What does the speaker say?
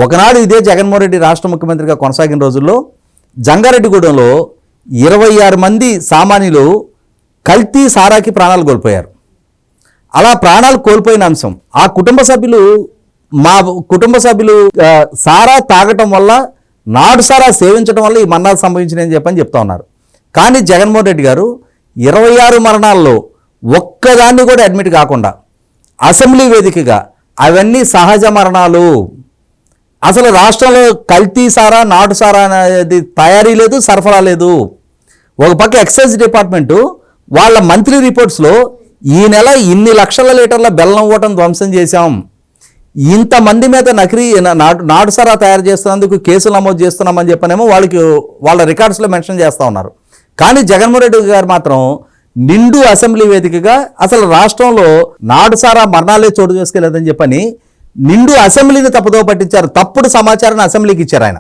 ఒకనాడు ఇదే జగన్మోహన్ రెడ్డి రాష్ట్ర ముఖ్యమంత్రిగా కొనసాగిన రోజుల్లో జంగారెడ్డిగూడెంలో 26 మంది సామాన్యులు కల్తీ సారాకి ప్రాణాలు కోల్పోయారు. అలా ప్రాణాలు కోల్పోయిన అంశం ఆ కుటుంబ సభ్యులు సారా తాగటం వల్ల, నాడు సారా సేవించడం వల్ల ఈ మరణాలు సంభవించినాయని చెప్తా ఉన్నారు. కానీ జగన్మోహన్ రెడ్డి గారు 26 మరణాల్లో ఒక్కదాన్ని కూడా అడ్మిట్ కాకుండా అసెంబ్లీ వేదికగా అవన్నీ సహజ మరణాలు, అసలు రాష్ట్రంలో కల్తీ సారా, నాటు సారా అనేది తయారీ లేదు, సరఫరా లేదు. ఒక పక్క ఎక్సైజ్ డిపార్ట్మెంటు వాళ్ళ మంత్లీ రిపోర్ట్స్లో ఈ నెల ఇన్ని లక్షల లీటర్ల బెల్లం ఓటం ధ్వంసం చేశాం, ఇంతమంది మీద నాటు సారా తయారు చేస్తున్నందుకు కేసులు నమోదు చేస్తున్నామని చెప్పనేమో వాళ్ళ రికార్డ్స్లో మెన్షన్ చేస్తూ ఉన్నారు. కానీ జగన్మోహన్ రెడ్డి గారు మాత్రం నిండు అసెంబ్లీ వేదికగా అసలు రాష్ట్రంలో నాటు సారా మరణాలే చోటు చేసుకెళ్ళదని చెప్పని నిండు అసెంబ్లీని తప్పుదో పట్టించారు. తప్పుడు సమాచారాన్ని అసెంబ్లీకి ఇచ్చారు ఆయన.